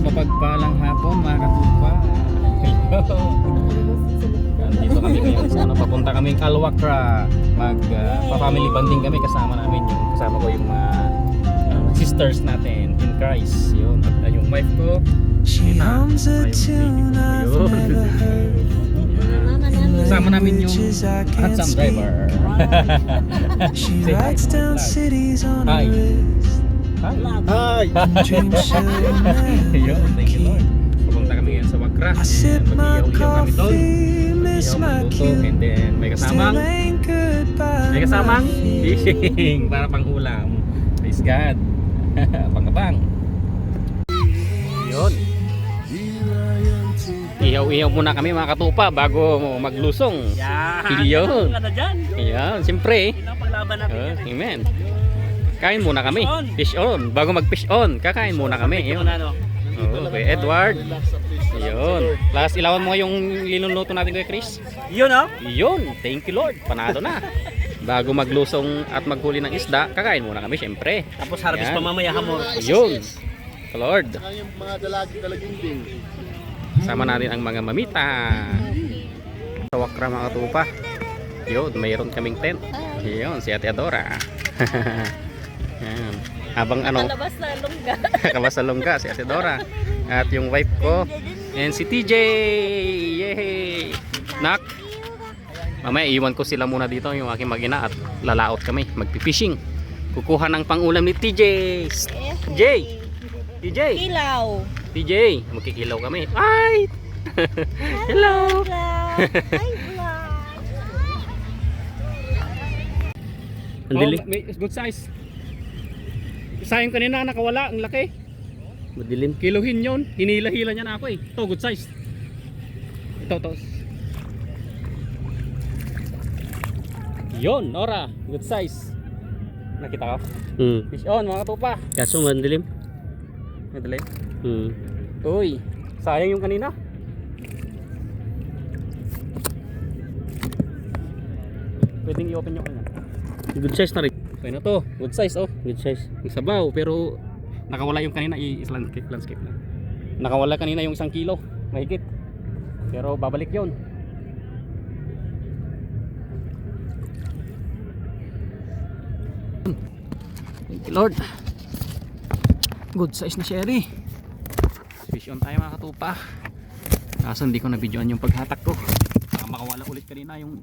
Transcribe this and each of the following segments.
Mapagpalang hapon mga katupa. Dito kami ngayon sa papunta kaming Alwakra. Pa-family bonding kami, kasama namin kasama ko yung mga sisters natin in Christ. Yun, at yung wife ko. She hums a tune I've never heard. Kasama namin yung handsome driver. She writes down cities on a Hi. list. Hi! Dreams she'll Yun, never thank you Lord. keep. Papunta kami ngayon sa Wakra. I sip my Mag-iyaw-iyaw kami doon. coffee, miss Mag-iyaw, my magluto, cue. and then may kasamang Still anchored by May kasamang my feet. fishing para pang ulam. Praise God. Pangabang. Yun. Ihaw-ihaw muna kami mga katupa bago maglusong. Yun. Yan, siyempre. Amen. Kain muna kami. Fish on. Bago mag-fish on, kakain muna kami. Yun. Okay, Edward. Yun. Plus, ilawan mo yung linuluto natin kay Chris. Yun oh. Yun, thank you Lord, panalo na. Bago maglusong at maghuli ng isda, kakain muna kami syempre. Tapos harvest Yan. pa mamaya hamor. Yun, Lord. Yung mga dalaging din. Sama natin ang mga mamita. Sa Wakra mga katupa. Yun, mayroon kaming tent. Yun, si Ate Adora. Yan. Habang Kalabas na lungga. kabasalongga si Ate Dora. At yung wife ko. And si TJ. Yay! Nak. Mamaya iwan ko sila muna dito, yung aking mag-ina, at lalaot kami, magpipishing. Kukuha ng pangulam ni TJ. TJ. TJ. Ilaw. TJ. Magkikilaw kami. Ay! Hello. Hi, vlog. Ang dilim. Good size. Sayang kanina nakawala, ang laki. Madilim. Kiluhin yon. Hinila-hila niya na ako eh. Ito, good size. Ito. Yon, Nora. Good size. Nakita ko? Fish on, mga katupa. Kaso mandilim. Madilim. Uy, sayang yung kanina. Pwedeng i-open yung kanina. Good size na rin. Okay na to. Good size oh. Good size. Ang sabaw, pero nakawala yung kanina, landscape na. Nakawala kanina yung 1 kilo, mahigit. Pero babalik yon. Thank you Lord. Good size na sherry. Fish on tayo mga katupa. Kaso hindi ko na videoan yung paghatak ko. Baka makawala ulit kanina yung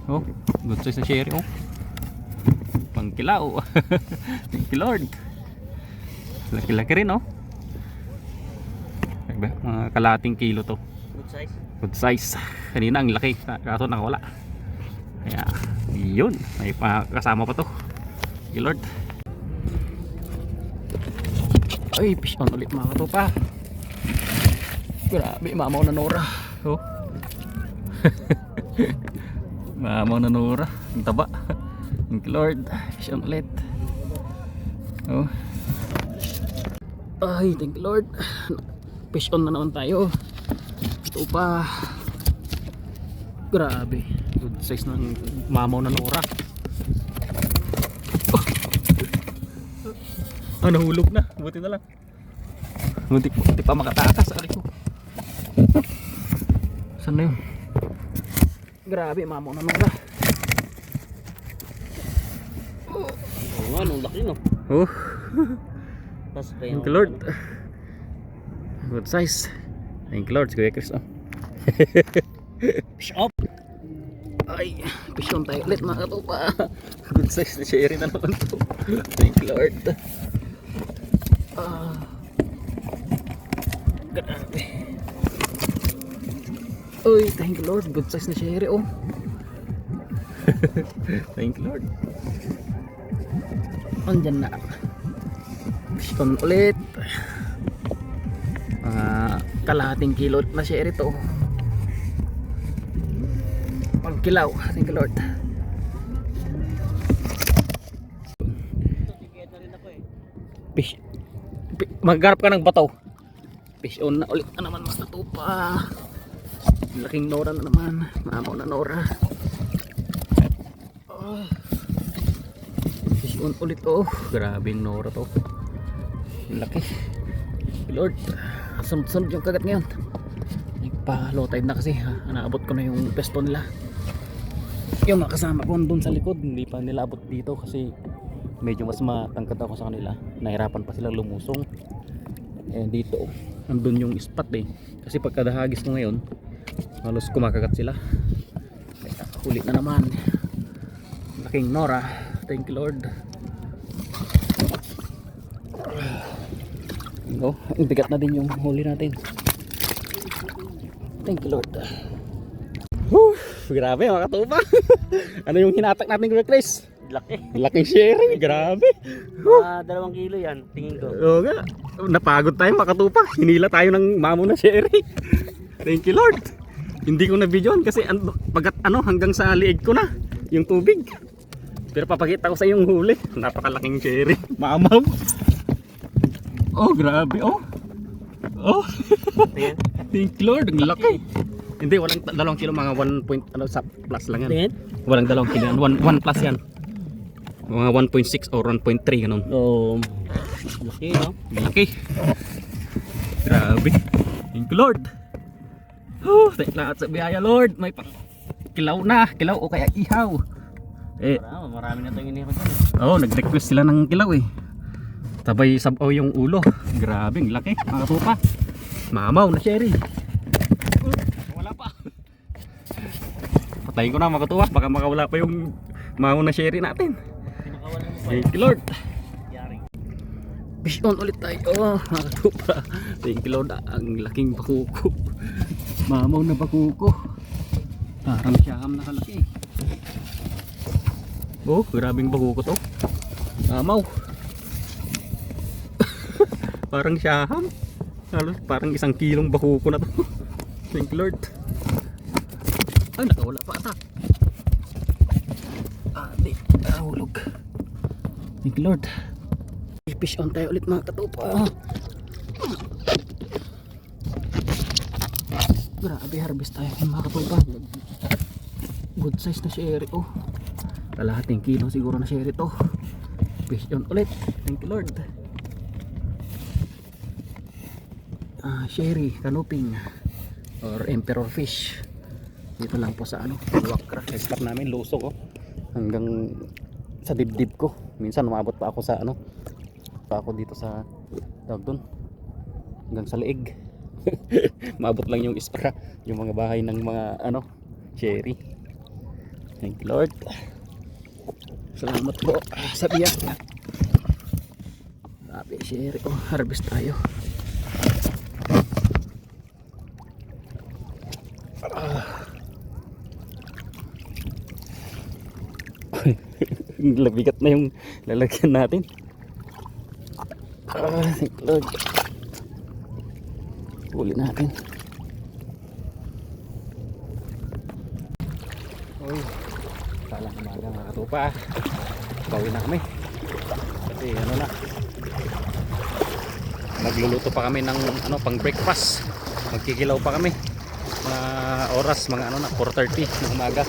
oh, good size na sherry oh. Pangkilaw. Thank you Lord. Laki-laki rin oh. Mga kalating kilo to. Good size. Good size. Kanina ang laki, kaso nakawala. Kaya yun, may kasama pa to. Thank you Lord. Ay, fish on ulit mga katupa. Grabe, mamaw na Nora. Oh. Mamaw na Nora. Ang taba. Thank you Lord. Fish on ulit. Oh. Ay, thank you Lord. Fish on na naman tayo. Ito pa. Grabe. Good size ng mamaw na Nora. Oh, nahulog na. Buti na lang. Buti pa makatakas. Ari ko. Saan na yun? Grabe, mamaw na Nora. Oo nga, nung laki no. Oh. Tapos pa Thank you Lord. Good size. Thank you Lord. Kuya Chris oh. Fish up. Ay, fish on tayo ulit mga katupa. Good size na sherry na naman to. Thank you Lord. Grabe. Uy, thank you Lord. Good size na sherry oh. Thank you Lord. Andyan na. Fish on ulit. Kalahating kilo na sherry to. Pangkilaw. Thank you Lord. Fish. Maggarap ka ng bato. Fish on na ulit na naman mga katupa. Laking Nora na naman. Mamaw na Nora. Fish on ulit oh. Grabe yung Nora to. Laki. Thank you Lord. Sunod-sunod yung kagat ngayon. Nagpa-low tide na kasi ha. Naabot ko na yung pesto nila. Yung mga kasama ko doon sa likod, hindi pa nila abot dito kasi medyo mas matangkad ako sa kanila. Nahirapan pa sila lumusong. Eh dito, andun yung spot eh. Kasi pagkadahagis ko ngayon, halos kumakagat sila. Kaya huli na naman. Laking Nora. Thank you Lord. No, bigat na din yung huli natin. Thank you Lord. Whew, grabe mga katupa. Ano yung hinatak natin, Kuya Chris? Laki. Laking sharing, grabe. 2 kilo yan, tingin ko. Oo nga. Napagod tayo mga katupa. Hinila tayo ng mamo na sharing. Thank you Lord. Hindi ko na videoan kasi hanggang sa liig ko na yung tubig. Pero papakita ko sa yung huli. Napakalaking sharing. Mamaw. Oh, grabe oh. Oh. Thank you Lord, ang laki. Hindi, walang 2 kilo, mga 1 point sa plus lang yan. Tingin? Walang 2 kilo yan, 1 plus yan. Mga 1.6 or 1.3 ganun. Oo. Laki, no? Laki. Grabe. Thank you Lord. Lahat sa biyaya Lord. May pang kilaw na, kilaw o kaya ihaw. Eh, Marami na tayong inihaw dyan. oh, nag-request sila ng kilaw eh. Sabay sabaw yung ulo. Grabe, ang laki. Mga tupa. Mamaw na sherry. Wala pa. Patayin ko na mga katuwa. Baka makawala pa yung mamaw na sherry natin. Thank you Lord. Fish on ulit tayo. Mga katupa. Thank you Lord. Ang laking bakuko. Mamaw na bakuko. Parang siyam na kalaki. Oh, grabing bakuko to. Mamaw. Parang siyaham. Halos parang 1 kilong bakuko na to. Thank you Lord. Ay, nakawala pa ata. Di. Hulog. Thank you Lord. Fish on tayo ulit mga katupa. Grabe, harvest tayo mga katupa. Good size na sherry. Oh, kalahating kilo siguro na sherry to. Fish on ulit. Thank you Lord. Sherry, canoping or emperor fish. Dito lang po sa Wakra. Stop namin lusok hanggang sa dibdib ko. Minsan umabot pa ako sa pa ako dito sa tawag doon hanggang sa leeg. Maabot lang yung ispra, yung mga bahay ng mga sherry. Thank you Lord. Salamat po sa biyak. Grabe sherry. Oh, harvest tayo. Labigat na yung lalagyan natin. Thank Lord. Huli natin. Uy, palang umaga mga katupa. Bawi na kami. Kasi magluluto pa kami ng pang breakfast. Magkikilaw pa kami. Mga oras, mga 4:30 ng umaga.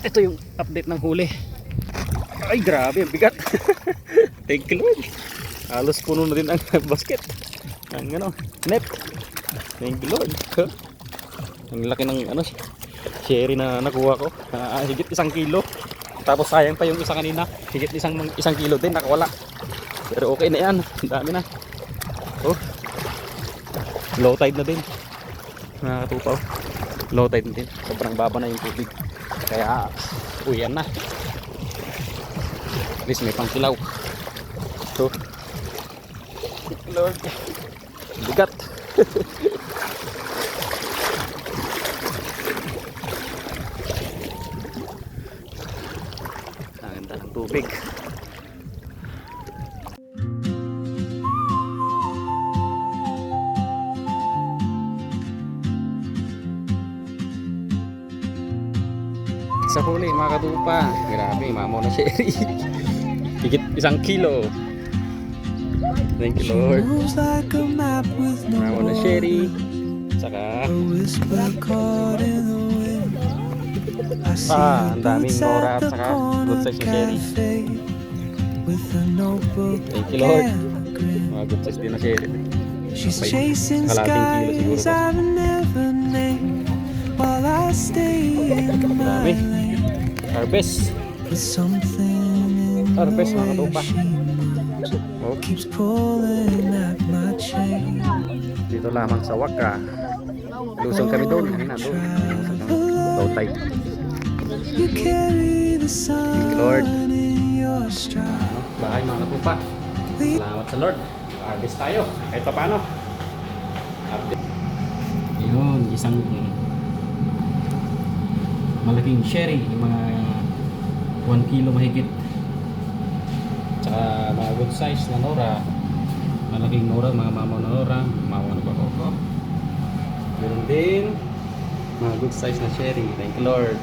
Ito yung update ng huli. Ay grabe, bigat. Thank you Lord. Halos puno na din ang basket. Ang net. Thank you Lord. Ang laki ng sherry na nakuha ko. Higit 1 kilo. Tapos sayang pa yung isa kanina. Higit 1 kilo din nakawala. Pero okay na yan. Ang dami na. Oh. Low tide na din. Nakakatupa. Low tide na din. Sobrang baba na yung tubig. Kaya uyan na. At least may pangkilaw. So Lord, bigat. Ang ganda ng tubig. Sa huli mga katupa, grabe, mamaw na sherry. Higit 1 kilo. Thank you Lord. Mamaw na sherry. Saka ang daming Nora at saka good size na sherry. Thank you Lord. Mga good size din na sherry. She's Kapay. chasing Kalahating kilo siguro skies ba? I've never named while I stay in my Dami. lane. Harvest. But something in Harvest, the mga way katupa. she Oh, keeps pulling at my chain. dito lamang sa Waka. Lusong kami doon. Ayun na doon. Low tide. You carry the Lord. sun in your stride. Bahay mga katupa. Salamat sa Lord. Harvest tayo. Kahit pa paano. Update. Yun, isang malaking sherry. Yung mga 1 kilo mahigit. Tsaka mga good size na nora. Malaking nora, mga mamaw na nora. Mamaw na bakoko. Meron din mga good size na sherry. Thank you Lord.